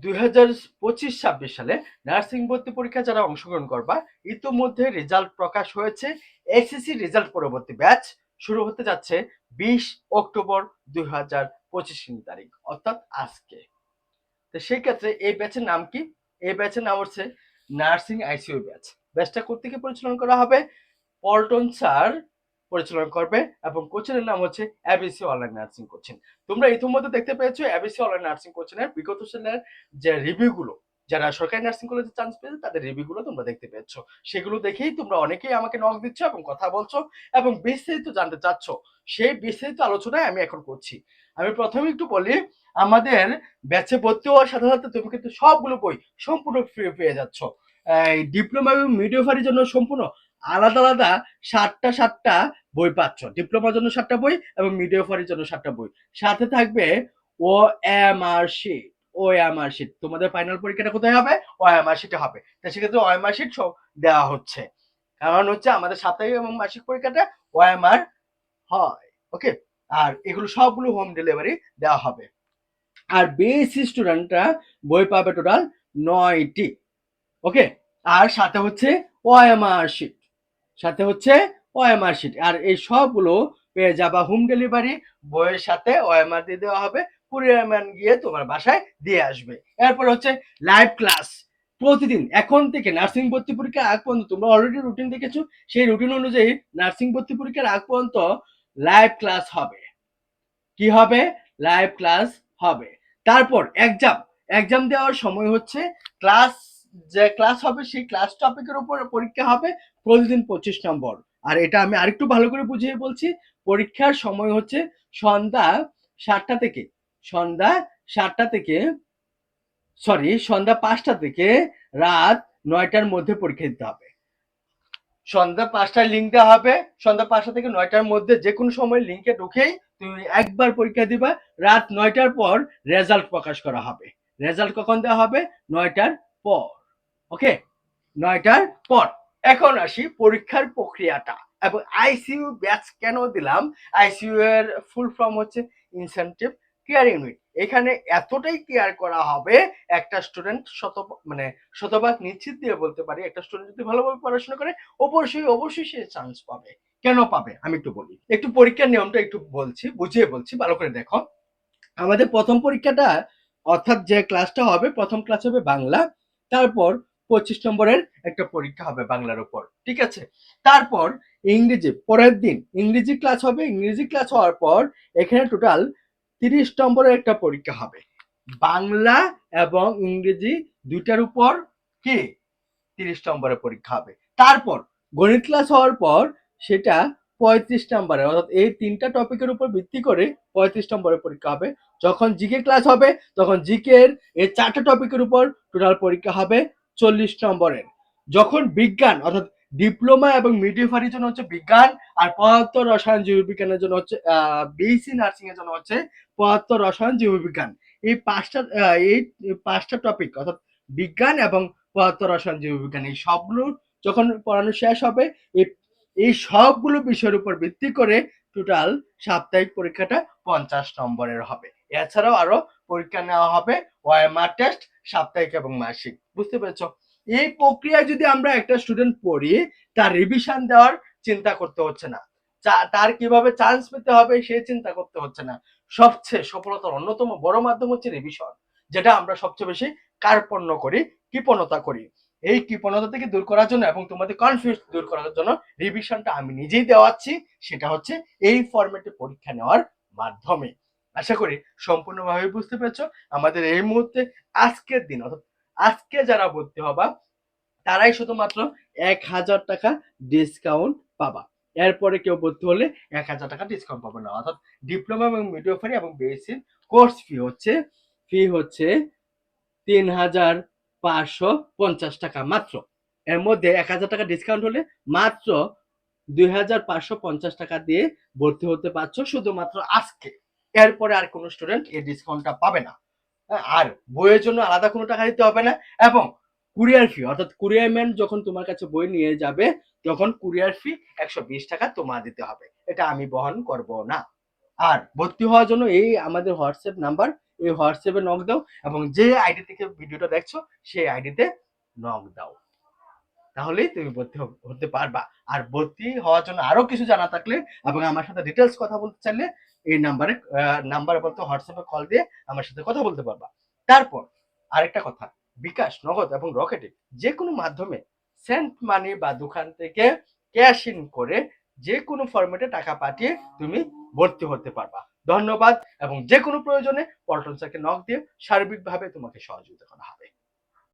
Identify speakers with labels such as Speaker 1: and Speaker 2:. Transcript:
Speaker 1: 2025-26 সালে নার্সিং ভর্তি পরীক্ষা যারা অংশগ্রহণ করবা ইতোমধ্যে রেজাল্ট প্রকাশ হয়েছে। এসএসসি রেজাল্ট পরবর্তী ব্যাচ শুরু হতে যাচ্ছে 20 অক্টোবর 2025 তারিখ, অর্থাৎ আজকে। তো সেই ক্ষেত্রে এই ব্যাচের নাম কি? এই ব্যাচের নাম হচ্ছে নার্সিং আইসিইউ ব্যাচ। ব্যাচটা কোত্থেকে পরিচালনা করা হবে? পল্টন স্যার পরিচালনা করবে এবং কোচিংয়ের নাম হচ্ছে এবিসি অনলাইন নার্সিং কোচিং। তোমরা ইতিমধ্যে দেখতে পেয়েছো এবিসি অনলাইন নার্সিং কোচিংয়ের বিগত সালের যে রিভিউগুলো, যারা সরকারি নার্সিং কলেজে চান্স পেয়েছে তাদের রিভিউগুলো তোমরা দেখতে পেয়েছো। সেগুলো দেখেই তোমরা অনেকেই আমাকে নক দিচ্ছ এবং কথা বলছো এবং বিস্তারিত জানতে চাচ্ছ। সেই বিস্তারিত আলোচনায় আমি এখন করছি। আমি প্রথমে একটু বলি, আমাদের ব্যাচে ভর্তি হওয়ার সাথে সাথে তুমি কিন্তু সবগুলো বই সম্পূর্ণ ফ্রি পেয়ে যাচ্ছ। এই ডিপ্লোমা এবং মিডিওফারির জন্য সম্পূর্ণ আলাদা আলাদা সাতটা বই পাচ্ছ। ডিপ্লোমার জন্য 7টা বই এবং মিডিওফারির জন্য 7টা বই। সাথে থাকবে ও এমআর শিট। ওএমআর শিট তোমাদের ফাইনাল পরীক্ষাটা কোথায় হবে? ওএমআর শিটে হবে। তো সেক্ষেত্রে ওএমআর শিট সব দেওয়া হচ্ছে, কারণ হচ্ছে আমাদের সাপ্তাহিক এবং মাসিক পরীক্ষাটা ওএমআর হয়। ওকে, আর এগুলো সবগুলো হোম ডেলিভারি দেওয়া হবে। আর বিএসসি স্টুডেন্টরা বই পাবে টোটাল 9টি। ওকে, আর সাথে হচ্ছে ওএমআর শিট, সাথে হচ্ছে ওএমআর শিট। আর এই সবগুলো পেয়ে যাবা হোম ডেলিভারি, বইয়ের সাথে ওএমআর দিয়ে দেওয়া হবে, কুরিয়ার ম্যান গিয়ে তোমার বাসায় দিয়ে আসবে। এরপর হচ্ছে লাইভ ক্লাস প্রতিদিন এখন থেকে নার্সিং ভর্তি পরীক্ষার আগ পর্যন্ত। তোমরা অলরেডি রুটিন দেখেছো, সেই রুটিন অনুযায়ী নার্সিং ভর্তি পরীক্ষার আগ পর্যন্ত লাইভ ক্লাস হবে। কি হবে? লাইভ ক্লাস হবে। তারপর এক্সাম দেওয়ার সময় হচ্ছে ক্লাস, যে ক্লাস হবে সেই ক্লাস টপিকের উপর পরীক্ষা হবে প্রতিদিন 25 নম্বর। আর এটা আমি আরেকটু ভালো করে বুঝিয়ে বলছি, পরীক্ষার সময় হচ্ছে সন্ধ্যা 7টা থেকে সন্ধ্যা 7টা থেকে সন্ধ্যা 5টা থেকে রাত 9টার মধ্যে পরীক্ষা দিতে হবে। সন্ধ্যা 5টায় লিঙ্ক দেওয়া হবে, সন্ধ্যা 5টা থেকে 9টার মধ্যে যে কোনো সময় লিঙ্কে ঢুকেই তুমি একবার পরীক্ষা দিবা। রাত 9টার পর রেজাল্ট প্রকাশ করা হবে। রেজাল্ট কখন দেওয়া হবে? 9টার পর। ওকে, 9টার পর। এখন আসি পরীক্ষার প্রক্রিয়াটা এবং আইসিইউ ব্যাচ কেন দিলাম। আইসিইউ এর ফুল ফর্ম হচ্ছে ইনসেনটিভ কেয়ার ইউনিট। এখানে এতটাই কেয়ার করা হবে, একটা স্টুডেন্ট শতভাগ নিশ্চিত দিয়ে বলতে পারি, একটা স্টুডেন্ট যদি ভালোভাবে পড়াশোনা করে অবশ্যই সে চান্স পাবে। কেন পাবে আমি একটু বলি। একটু পরীক্ষার নিয়মটা একটু বলছি, বুঝিয়ে বলছি, ভালো করে দেখো। আমাদের প্রথম পরীক্ষাটা, অর্থাৎ যে ক্লাসটা হবে, প্রথম ক্লাস হবে বাংলা। তারপর 25 নম্বরের একটা পরীক্ষা হবে বাংলার উপর, ঠিক আছে। তারপর ইংরেজি, পরের দিন ইংরেজি ক্লাস হবে। ইংরেজি ক্লাস হওয়ার পর এখানে টোটাল 30 নম্বরের একটা পরীক্ষা হবে। বাংলা এবং ইংরেজি দুইটার উপর কি 30 নম্বরের পরীক্ষা হবে। তারপর গণিত ক্লাস হওয়ার পর সেটা 35 নম্বরের, অর্থাৎ এই 3টা টপিকের উপর ভিত্তি করে 35 নম্বরের পরীক্ষা হবে। যখন জিকে ক্লাস হবে তখন জিকে এর এই 4টা টপিকের উপর টোটাল পরীক্ষা হবে 40 নম্বরের। যখন বিজ্ঞান, অর্থাৎ ডিপ্লোমা এবং মিডিওফারির জন্য হচ্ছে বিজ্ঞান, আর পদার্থ রসায়ন জীববিজ্ঞানের জন্য হচ্ছে বিএসসি নার্সিং এর জন্য হচ্ছে পদার্থ রসায়ন জীববিজ্ঞান। এই 5টা টপিক, অর্থাৎ বিজ্ঞান এবং পদার্থ রসায়ন জীববিজ্ঞান, এই সবগুলো যখন পড়ানো শেষ হবে, এই সবগুলো বিষয়ের উপর ভিত্তি করে টোটাল সাপ্তাহিক পরীক্ষাটা 50 নম্বরের হবে। এছাড়াও আরো পরীক্ষা নেওয়া হবে ওএমআর টেস্ট, সাপ্তাহিক এবং মাসিক। বুঝতে পেরেছো? এই প্রক্রিয়ায় যদি আমরা একটা স্টুডেন্ট পড়ি, তার রিভিশন দেওয়ার চিন্তা করতে হচ্ছে না, তার কিভাবে চান্স পেতে হবে সেই চিন্তা করতে হচ্ছে না। সবচেয়ে সফলতার অন্যতম বড় মাধ্যম হচ্ছে রিভিশন, যেটা আমরা সবচেয়ে বেশি কার্পণ্য করি, কৃপণতা করি। এই কৃপণতা থেকে দূর করার জন্য এবং তোমাদের কনফিউজ দূর করার জন্য রিভিশনটা আমি নিজেই দেওয়াচ্ছি। সেটা হচ্ছে এই ফরম্যাটে পরীক্ষা নেওয়ার মাধ্যমে। আশা করি সম্পূর্ণভাবে বুঝতে পেরেছো। আমাদের এই মুহূর্তে আজকের দিন, অর্থাৎ আজকে যারা ভর্তি হবা তারাই শুধুমাত্র 1000 টাকা ডিসকাউন্ট পাবা। এরপরে কেউ ভর্তি হলে 1000 টাকা ডিসকাউন্ট পাবে না। অর্থাৎ ডিপ্লোমা এবং মিডিওফারি এবং বিএসসি কোর্স ফি হচ্ছে 3550 টাকা মাত্র। এর মধ্যে 1000 টাকা ডিসকাউন্ট হলে মাত্র 2550 টাকা দিয়ে ভর্তি হতে পারছো শুধুমাত্র আজকে। এরপরে আর কোনো স্টুডেন্ট এই ডিসকাউন্টটা পাবে না। আর বইয়ের জন্য আলাদা কোনো টাকা দিতে হবে না। এবং কুরিয়ার ফি, অর্থাৎ কুরিয়ার ম্যান যখন তোমার কাছে বই নিয়ে যাবে তখন কুরিয়ার ফি 120 টাকা তোমার দিতে হবে। এটা আমি বহন করব না। আর ভর্তি হওয়ার জন্য এই আমাদের হোয়াটসঅ্যাপ নাম্বার, এই হোয়াটসঅ্যাপে নক দাও এবং যে আইডি থেকে ভিডিওটা দেখছো সেই আইডিতে নক দাও, তাহলেই তুমি ভর্তি হতে পারবা। আর ভর্তি হওয়ার জন্য আরো কিছু জানা থাকলে এবং আমার সাথে ডিটেলস কথা বলতে চাইলে এই নাম্বারে বলতে হোয়াটসঅ্যাপে কল দিয়ে আমার সাথে কথা বলতে পারবা। তারপর আরেকটা কথা, বিকাশ, নগদ এবং রকেটে যে কোনো মাধ্যমে সেন্ট মানি বা দোকান থেকে ক্যাশ ইন করে যে কোনো ফরম্যাটে টাকা পাঠিয়ে তুমি ভর্তি হতে পারবা। ধন্যবাদ, এবং যে কোনো প্রয়োজনে পল্টন স্যারকে নক দিয়ে সার্বিকভাবে তোমাকে সহযোগিতা করা হবে।